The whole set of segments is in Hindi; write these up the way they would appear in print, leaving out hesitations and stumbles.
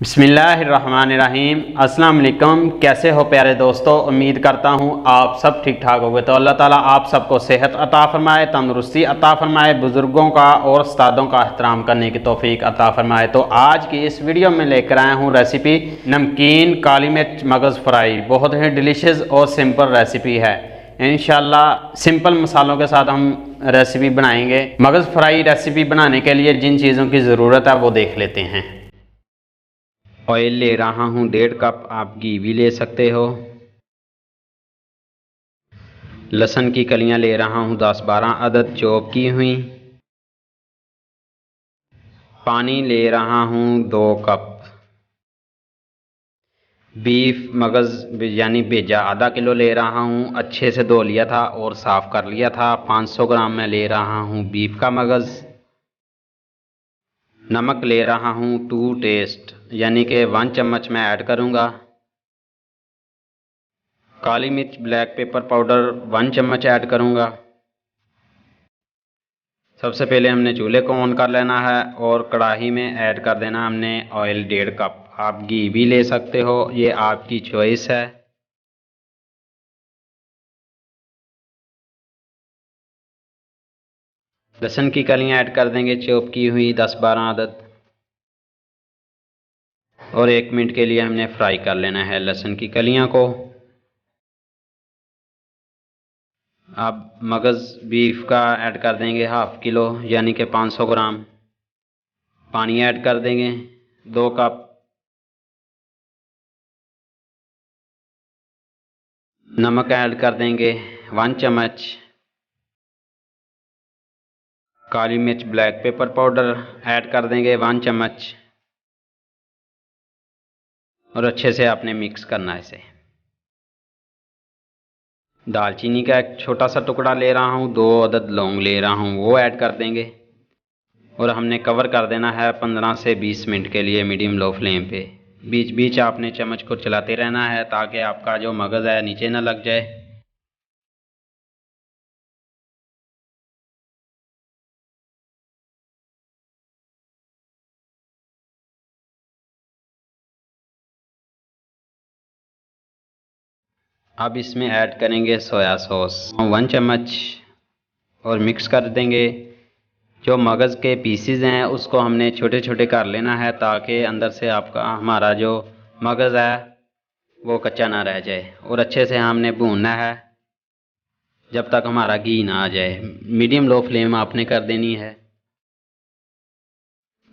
बिस्मिल्लाहिर्रहमानिर्रहीम। अस्सलाम वालेकुम। कैसे हो प्यारे दोस्तों, उम्मीद करता हूँ आप सब ठीक ठाक होंगे। तो अल्लाह ताला आप सबको सेहत अता फरमाए, तंदुरुस्ती अता फरमाए, बुज़ुर्गों का और उस्तादों का एहतराम करने की तौफीक अता फरमाए। तो आज की इस वीडियो में लेकर आया हूँ रेसिपी नमकीन काली मिर्च मगज़ फ्राई। बहुत ही डिलीशियस और सिंपल रेसिपी है। इंशाल्लाह सिंपल मसालों के साथ हम रेसिपी बनाएंगे। मगज़ फ्राई रेसिपी बनाने के लिए जिन चीज़ों की ज़रूरत है वो देख लेते हैं। ऑयल ले रहा हूँ 1.5 कप, आप घी भी ले सकते हो। लहसुन की कलियां ले रहा हूँ 10-12 अदद चॉप की हुई। पानी ले रहा हूँ 2 कप। बीफ मगज़ यानी भेजा आधा किलो ले रहा हूँ, अच्छे से धो लिया था और साफ़ कर लिया था। 500 ग्राम मैं ले रहा हूँ बीफ का मगज़। नमक ले रहा हूँ 2 टेस्ट यानी कि 1 चम्मच मैं ऐड करूँगा। काली मिर्च ब्लैक पेपर पाउडर 1 चम्मच ऐड करूँगा। सबसे पहले हमने चूल्हे को ऑन कर लेना है और कढ़ाई में ऐड कर देना हमने ऑयल 1.5 कप। आप घी भी ले सकते हो, ये आपकी चॉइस है। लहसुन की कलियां ऐड कर देंगे चॉप की हुई 10-12 अदद, और 1 मिनट के लिए हमने फ्राई कर लेना है लहसुन की कलियां को। अब मगज़ बीफ का ऐड कर देंगे 1/2 किलो यानी कि 500 ग्राम। पानी ऐड कर देंगे 2 कप। नमक ऐड कर देंगे 1 चम्मच। काली मिर्च ब्लैक पेपर पाउडर ऐड कर देंगे 1 चम्मच, और अच्छे से आपने मिक्स करना है इसे। दालचीनी का एक छोटा सा टुकड़ा ले रहा हूँ, 2 अदद लौंग ले रहा हूँ, वो ऐड कर देंगे। और हमने कवर कर देना है 15 से 20 मिनट के लिए मीडियम लो फ्लेम पे। बीच बीच आपने चम्मच को चलाते रहना है ताकि आपका जो मगज़ है नीचे ना लग जाए। अब इसमें ऐड करेंगे सोया सॉस 1 चम्मच और मिक्स कर देंगे। जो मगज़ के पीसीज हैं उसको हमने छोटे छोटे कर लेना है ताकि अंदर से आपका हमारा जो मगज़ है वो कच्चा ना रह जाए। और अच्छे से हमने भूनना है जब तक हमारा घी ना आ जाए। मीडियम लो फ्लेम आपने कर देनी है।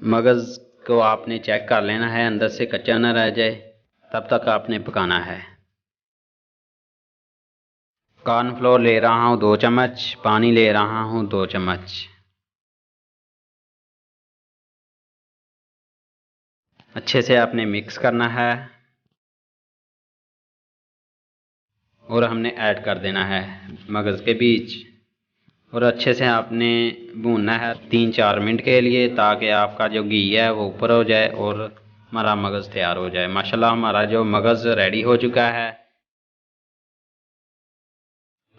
मगज़ को आपने चेक कर लेना है अंदर से कच्चा ना रह जाए, तब तक आपने पकाना है। कॉर्नफ्लोर ले रहा हूँ 2 चम्मच, पानी ले रहा हूँ 2 चम्मच। अच्छे से आपने मिक्स करना है और हमने ऐड कर देना है मगज़ के बीच, और अच्छे से आपने भूनना है 3-4 मिनट के लिए ताकि आपका जो घी है वो ऊपर हो जाए और हमारा मगज़ तैयार हो जाए। माशाल्लाह हमारा जो मगज़ रेडी हो चुका है।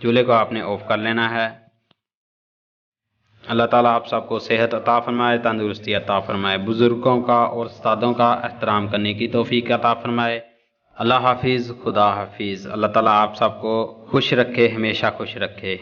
चूल्हे को आपने ऑफ कर लेना है। अल्लाह ताला आप सबको सेहत अता फरमाए, तंदुरुस्ती अता फरमाए, बुज़ुर्गों का और उस्तादों का एहतराम करने की तौफीक अता फरमाए। अल्लाह हाफिज़, खुदा हाफिज़। अल्लाह ताला आप सबको खुश रखे, हमेशा खुश रखे।